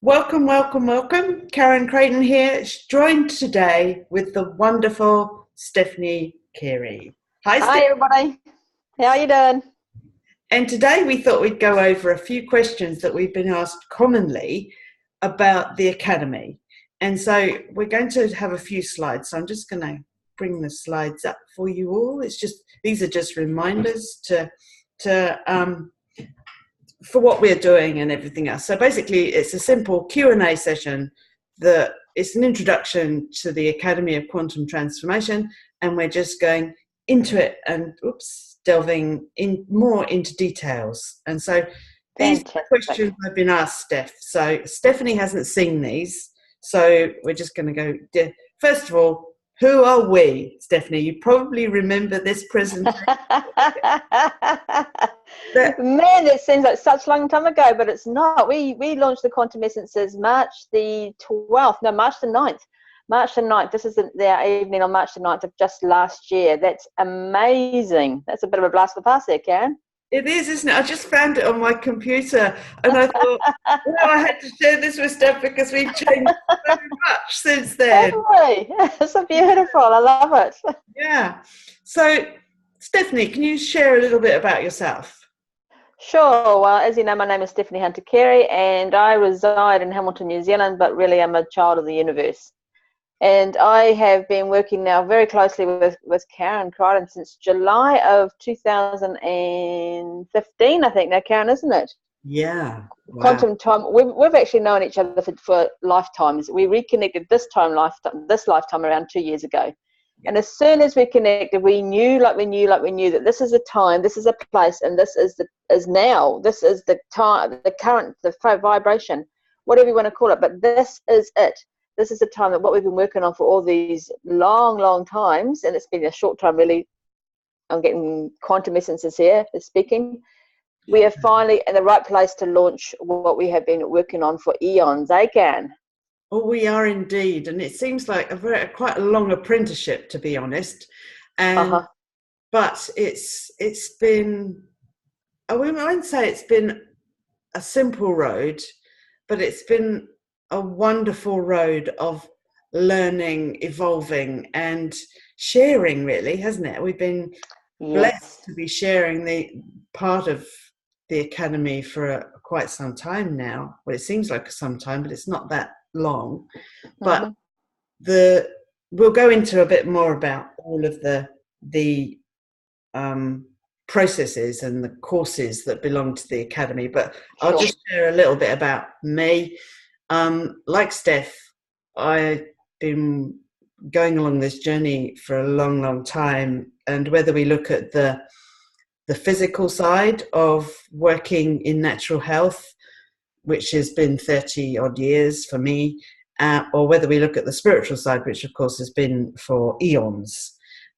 Welcome, welcome, welcome. Karen Creighton here, joined today with the wonderful Stephanie Carey. Hi, everybody. How are you doing? And today we thought we'd go over a few questions that we've been asked commonly about the Academy. And so we're going to have a few slides. So I'm just going to bring the slides up for you all. These are just reminders for what we're doing and everything else. So basically it's a simple Q&A session it's an introduction to the Academy of Quantum Transformation, and we're just going into it and delving in more into details. And so these questions have been asked Steph. So Stephanie hasn't seen these, so we're just going to go. First of all, who are we, Stephanie? You probably remember this presentation. Man, it seems like such a long time ago, but it's not. We launched the Quantum Essences March the 9th. March the 9th. This is their evening on March the 9th of just last year. That's amazing. That's a bit of a blast from the past there, Karen. It is, isn't it? I just found it on my computer and I thought, I had to share this with Steph because we've changed so much since then. Totally. It's so beautiful. I love it. Yeah. So, Stephanie, can you share a little bit about yourself? Sure. Well, as you know, my name is Stephanie Hunter-Carey and I reside in Hamilton, New Zealand, but really I'm a child of the universe. And I have been working now very closely with Karen Creighton since July of 2015, I think now, Karen, isn't it? Yeah. Wow. Quantum time. We've actually known each other for lifetimes. We reconnected this lifetime around 2 years ago. And as soon as we connected, we knew that this is a time, this is a place, and this is now. This is the time, the current, the vibration, whatever you want to call it. But this is it. This is the time that what we've been working on for all these long times, and it's been a short time really. I'm getting quantum essences here speaking. We are finally in the right place to launch what we have been working on for eons, Karen? Oh, we are indeed, and it seems like quite a long apprenticeship, to be honest. And but it's been, I won't say it's been a simple road, but it's been a wonderful road of learning, evolving, and sharing, really, hasn't it? We've been blessed to be sharing the part of the Academy for quite some time now. Well, it seems like some time, but it's not that long. But we'll go into a bit more about all of the processes and the courses that belong to the Academy. But I'll just share a little bit about me. Like Steph, I've been going along this journey for a long time, and whether we look at the physical side of working in natural health, which has been 30 odd years for me, or whether we look at the spiritual side, which of course has been for eons.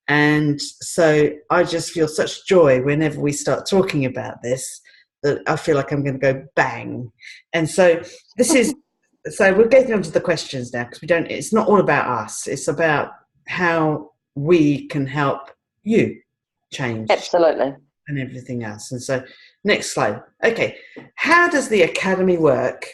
And so I just feel such joy whenever we start talking about this, that I feel like I'm going to go bang. And so so we're getting onto the questions now, because it's not all about us. It's about how we can help you change. Absolutely. And everything else. And so next slide. Okay. How does the Academy work?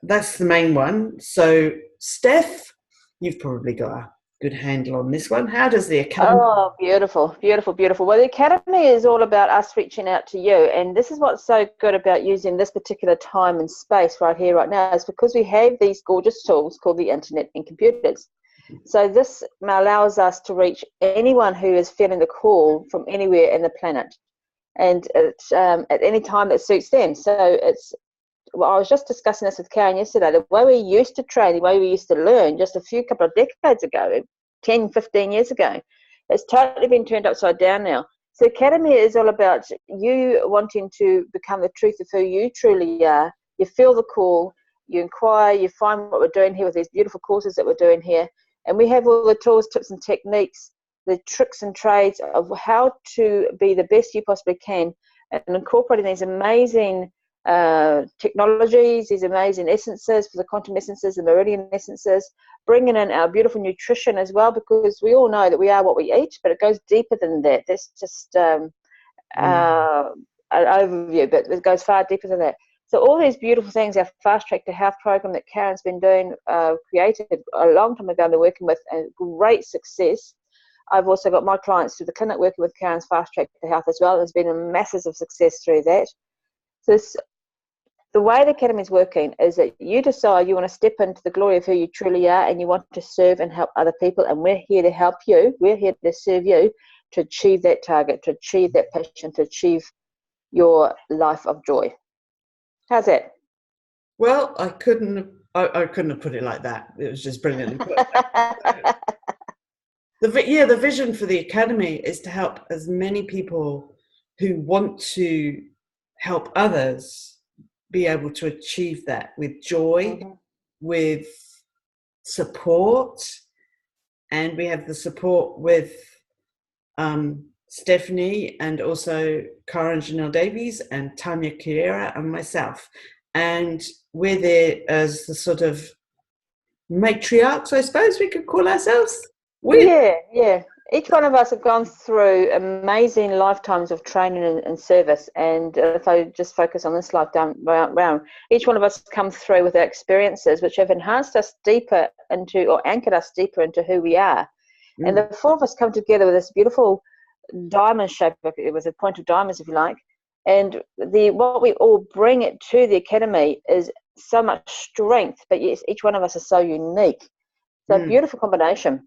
That's the main one. So Steph, you've probably got a good handle on this one. How does the Academy? Oh, beautiful. Well, the Academy is all about us reaching out to you. And this is what's so good about using this particular time and space right here, right now, is because we have these gorgeous tools called the internet and computers. So this allows us to reach anyone who is feeling the call from anywhere in the planet, and it's at any time that suits them. So I was just discussing this with Karen yesterday. The way we used to train, the way we used to learn just a couple of decades ago, 10, 15 years ago, it's totally been turned upside down now. So Academy is all about you wanting to become the truth of who you truly are. You feel the call, you inquire, you find what we're doing here with these beautiful courses that we're doing here. And we have all the tools, tips and techniques, the tricks and trades of how to be the best you possibly can, and incorporating these amazing technologies, these amazing essences for the quantum essences, the meridian essences, bringing in our beautiful nutrition as well, because we all know that we are what we eat, but it goes deeper than that. That's just an overview, but it goes far deeper than that. So all these beautiful things, our Fast Track to Health program that Karen's been doing, created a long time ago, and they're working with a great success. I've also got my clients through the clinic working with Karen's Fast Track to Health as well. There's been a massive success through that. So the way the Academy is working is that you decide you want to step into the glory of who you truly are, and you want to serve and help other people, and we're here to help you. We're here to serve you to achieve that target, to achieve that passion, to achieve your life of joy. How's that? Well, I couldn't have put it like that. It was just brilliantly put. The vision for the Academy is to help as many people who want to help others be able to achieve that with joy, with support, and we have the support with Stephanie and also Cara and Janelle Davies and Tanya Kiera and myself, and we're there as the sort of matriarchs, I suppose we could call ourselves. Yeah. Each one of us have gone through amazing lifetimes of training and service. And if I just focus on this lifetime round, each one of us come through with our experiences, which have enhanced us deeper into, or anchored us deeper into who we are. And the four of us come together with this beautiful diamond shape. It was a point of diamonds, if you like. And what we all bring it to the Academy is so much strength, but yes, each one of us is so unique. So a beautiful combination.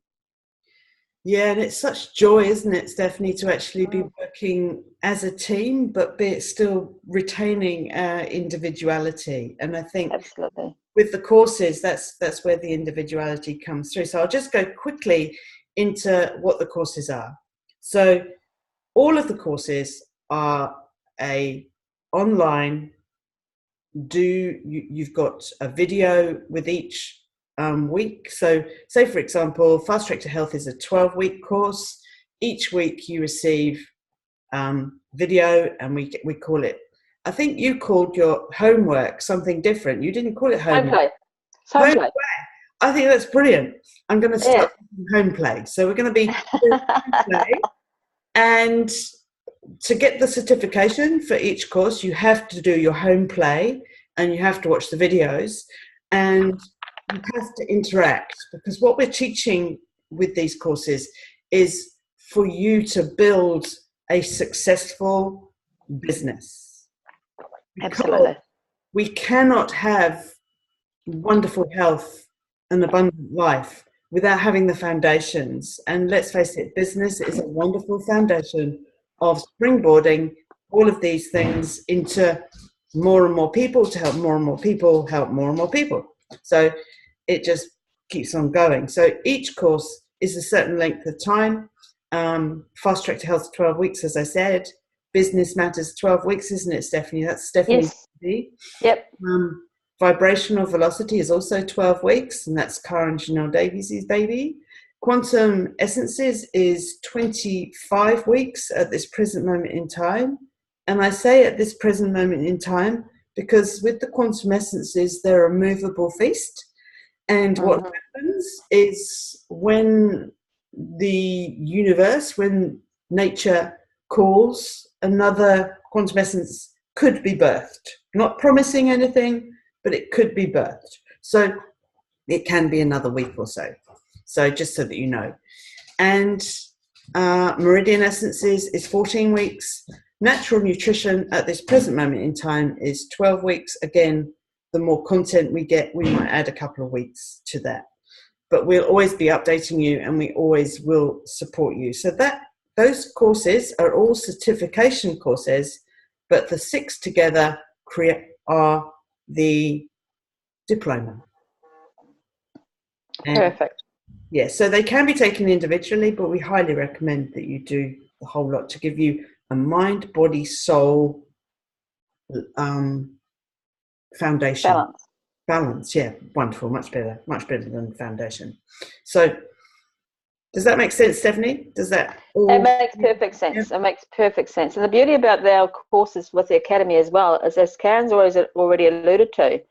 Yeah, and it's such joy, isn't it, Stephanie, to actually be working as a team, but be still retaining our individuality. And I think absolutely with the courses, that's where the individuality comes through. So I'll just go quickly into what the courses are. So all of the courses are online. You've got a video with each week. So say, for example, Fast Track to Health is a 12-week course. Each week you receive video, and we call it, I think you called your homework something different. You didn't call it homework. Home play. I think that's brilliant. I'm going to start home play. So we're going to be home play. And to get the certification for each course, you have to do your home play and you have to watch the videos and you have to interact, because what we're teaching with these courses is for you to build a successful business. Absolutely. We cannot have wonderful health and abundant life without having the foundations. And let's face it, business is a wonderful foundation of springboarding all of these things into more and more people to help more and more people help more and more people. So it just keeps on going. So each course is a certain length of time. Fast Track to Health, 12 weeks, as I said. Business Matters, 12 weeks, isn't it, Stephanie? That's Stephanie. Yes. Yep. Vibrational Velocity is also 12 weeks, and that's Cara and Janelle Davies' baby. Quantum Essences is 25 weeks at this present moment in time. And I say at this present moment in time because with the Quantum Essences, they're a movable feast. And what happens is when the universe, when nature calls, another quantum essence could be birthed. Not promising anything, but it could be birthed. So it can be another week or so. So just so that you know. And Meridian Essences is 14 weeks. Natural Nutrition at this present moment in time is 12 weeks. Again, the more content we get, we might add a couple of weeks to that. But we'll always be updating you and we always will support you. So those courses are all certification courses, but the 6 together are the diploma. Perfect. Yes, so they can be taken individually, but we highly recommend that you do the whole lot to give you a mind, body, soul foundation. Balance, yeah, wonderful, much better than foundation. So does that make sense, Stephanie? Does that all... It makes perfect sense. It makes perfect sense. And the beauty about our courses with the Academy as well is, as Karen's already alluded to,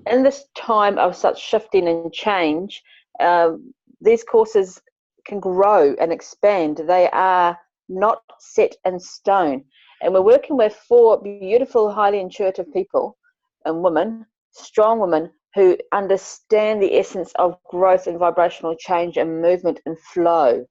in this time of such shifting and change, these courses can grow and expand. They are not set in stone. And we're working with 4 beautiful, highly intuitive people and women, strong women, who understand the essence of growth and vibrational change and movement and flow.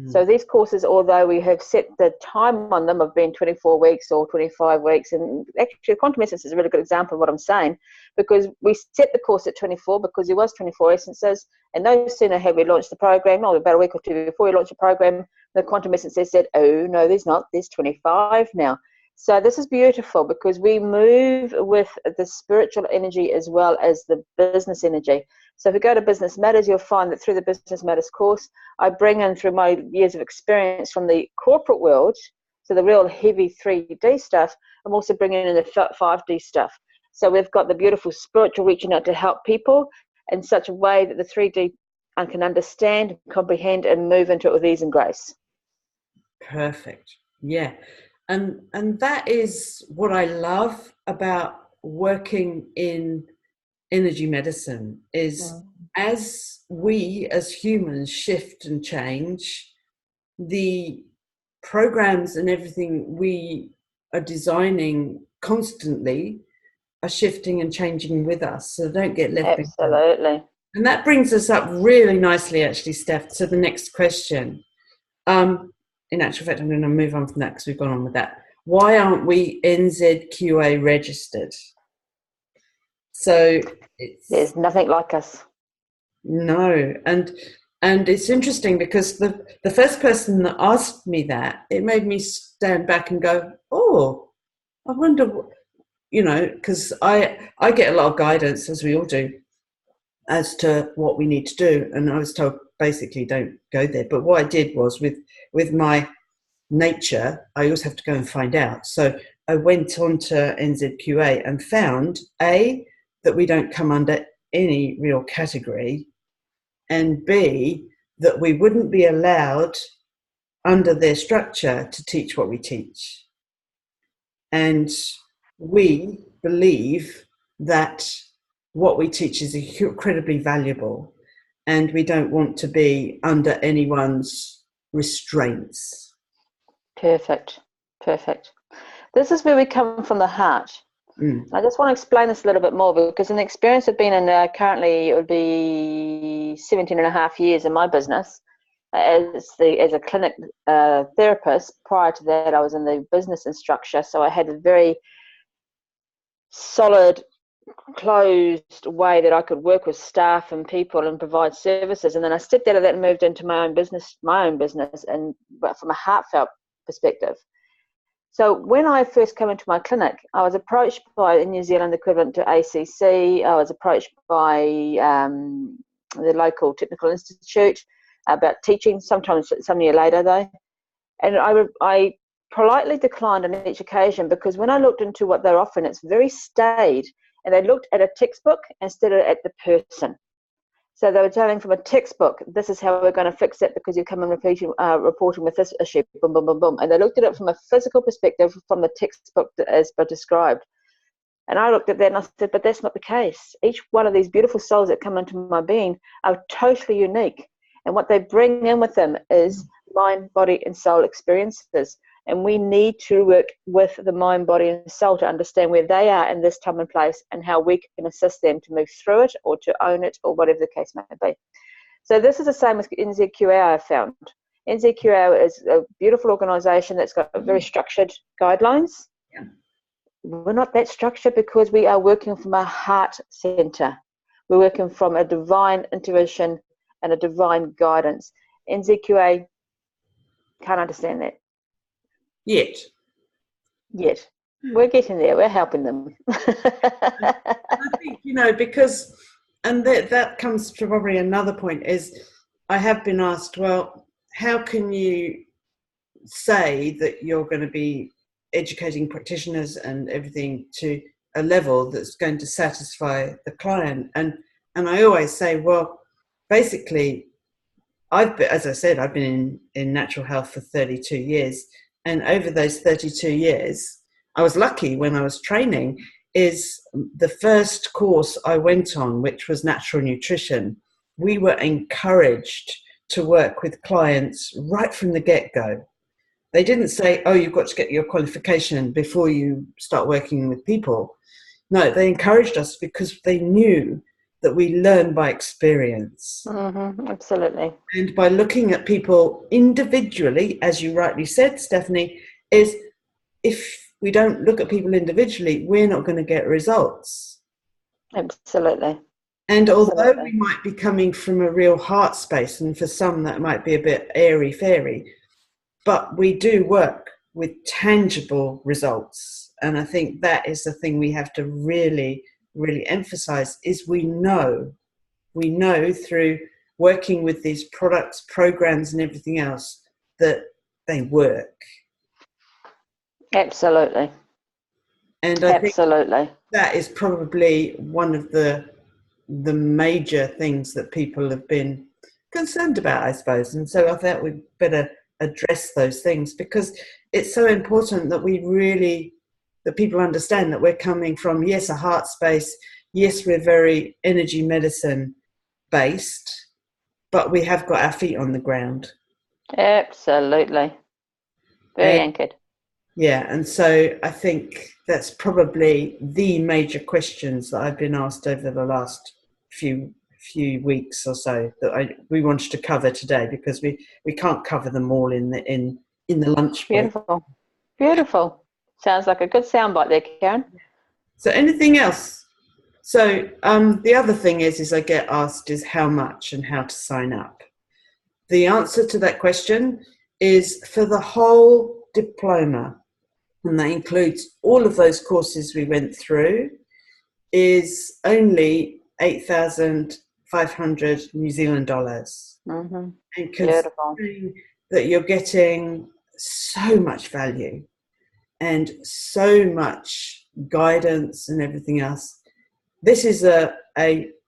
So these courses, although we have set the time on them of being 24 weeks or 25 weeks, and actually quantum essence is a really good example of what I'm saying, because we set the course at 24 because it was 24 essences, and no sooner had we launched the program, or about a week or two before we launched the program, the quantum essences said, oh no, there's not, there's 25 now. So this is beautiful because we move with the spiritual energy as well as the business energy. So if we go to Business Matters, you'll find that through the Business Matters course, I bring in, through my years of experience from the corporate world, so the real heavy 3D stuff, I'm also bringing in the 5D stuff. So we've got the beautiful spiritual reaching out to help people in such a way that the 3D can understand, comprehend, and move into it with ease and grace. Perfect. Yeah. And that is what I love about working in energy medicine is as we as humans shift and change, the programs and everything we are designing constantly are shifting and changing with us, so don't get left behind. Absolutely. And that brings us up really nicely, actually, Steph, to the next question. In actual fact, I'm going to move on from that because we've gone on with that. Why aren't we NZQA registered? So there's nothing like us. No, and it's interesting because the first person that asked me that, it made me stand back and go, oh, I wonder, because I get a lot of guidance, as we all do, as to what we need to do, and I was told basically don't go there. But what I did was with my nature, I always have to go and find out. So I went on to NZQA and found that we don't come under any real category, and B, that we wouldn't be allowed under their structure to teach what we teach. And we believe that what we teach is incredibly valuable, and we don't want to be under anyone's restraints. Perfect. This is where we come from the heart. I just want to explain this a little bit more, because in the experience of being in currently, it would be 17 and a half years in my business as a clinic therapist. Prior to that, I was in the business instructor, so I had a very solid, closed way that I could work with staff and people and provide services. And then I stepped out of that and moved into my own business, but from a heartfelt perspective. So when I first came into my clinic, I was approached by a New Zealand equivalent to ACC. I was approached by the local technical institute about teaching, sometimes some year later though. And I politely declined on each occasion, because when I looked into what they're offering, it's very staid, and they looked at a textbook instead of at the person. So they were telling from a textbook, this is how we're going to fix it because you come and reporting with this issue, boom, boom, boom, boom. And they looked at it from a physical perspective from the textbook as described. And I looked at that and I said, but that's not the case. Each one of these beautiful souls that come into my being are totally unique. And what they bring in with them is mind, body, and soul experiences. And we need to work with the mind, body, and soul to understand where they are in this time and place, and how we can assist them to move through it or to own it, or whatever the case may be. So this is the same as NZQA, I found. NZQA is a beautiful organisation that's got very structured guidelines. Yeah. We're not that structured because we are working from a heart centre. We're working from a divine intuition and a divine guidance. NZQA can't understand that. Yet. We're getting there. We're helping them. I think, because, and that comes to probably another point, is I have been asked, well, how can you say that you're going to be educating practitioners and everything to a level that's going to satisfy the client? And I always say, well, basically, as I said, I've been in natural health for 32 years. And over those 32 years, I was lucky when I was training, is the first course I went on, which was natural nutrition. We were encouraged to work with clients right from the get-go. They didn't say, oh, you've got to get your qualification before you start working with people. No, they encouraged us because they knew that we learn by experience. Absolutely. And by looking at people individually, as you rightly said, Stephanie, is if we don't look at people individually, we're not going to get results. Absolutely. And although we might be coming from a real heart space, and for some that might be a bit airy-fairy, but we do work with tangible results. And I think that is the thing we have to really, really emphasize is we know through working with these products, programs and everything else that they work. Absolutely. And I think that is probably one of the major things that people have been concerned about, I suppose. And so I thought we'd better address those things because it's so important that that people understand that we're coming from, yes, a heart space. Yes, we're very energy medicine based, but we have got our feet on the ground. Absolutely. Very anchored. Yeah, and so I think that's probably the major questions that I've been asked over the last few weeks or so that we wanted to cover today because we can't cover them all in the lunch break. Beautiful. Sounds like a good soundbite there, Karen. So anything else? So the other thing is I get asked is how much and how to sign up. The answer to that question is for the whole diploma, and that includes all of those courses we went through, is only 8,500 New Zealand dollars. Mm-hmm. And considering that you're getting so much value and so much guidance and everything else, this is a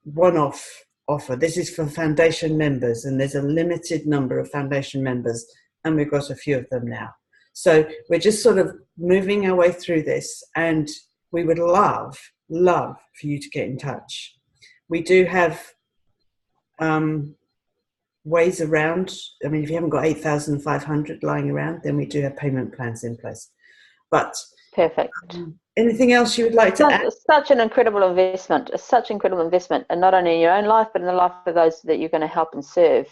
one-off offer. This is for foundation members, and there's a limited number of foundation members, and we've got a few of them now. So we're just sort of moving our way through this, and we would love for you to get in touch. We do have ways around. I mean, if you haven't got 8,500 lying around, then we do have payment plans in place. But perfect. Anything else you would like to add? Such an incredible investment. It's such an incredible investment, and not only in your own life, but in the life of those that you're going to help and serve.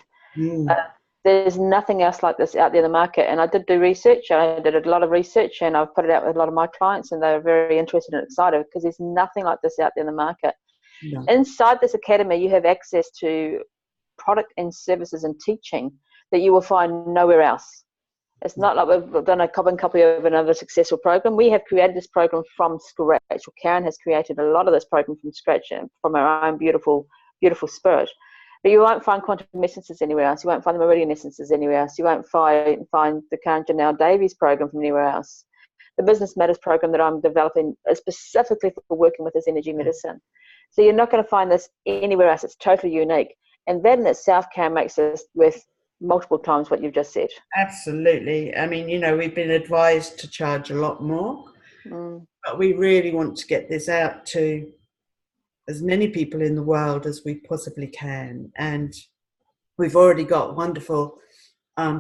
There's nothing else like this out there in the market. And I did do research. I did a lot of research, and I've put it out with a lot of my clients, and they're very interested and excited because there's nothing like this out there in the market. No. Inside this academy, you have access to product and services and teaching that you will find nowhere else. It's not like we've done a carbon copy of another successful program. We have created this program from scratch. Well, Karen has created a lot of this program from scratch and from our own beautiful, beautiful spirit. But you won't find quantum essences anywhere else. You won't find the meridian essences anywhere else. You won't find the Karen Janelle Davies program from anywhere else. The Business Matters program that I'm developing is specifically for working with this energy medicine. So you're not going to find this anywhere else. It's totally unique. And that in itself, Karen, makes us worth multiple times what you've just said. Absolutely. I mean, we've been advised to charge a lot more, but we really want to get this out to as many people in the world as we possibly can. And we've already got wonderful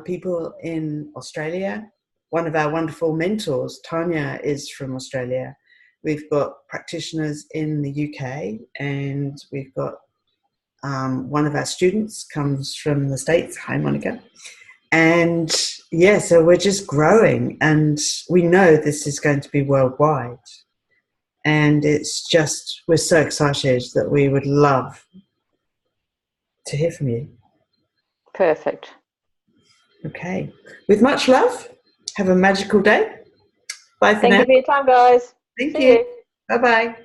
people in Australia. One of our wonderful mentors, Tanya, is from Australia. We've got practitioners in the UK, and we've got one of our students comes from the States. Hi, Monica. And so we're just growing, and we know this is going to be worldwide. And it's just, we're so excited that we would love to hear from you. Perfect. Okay. With much love, have a magical day. Bye for now. Thank you for your time, guys. Thank you. Bye-bye.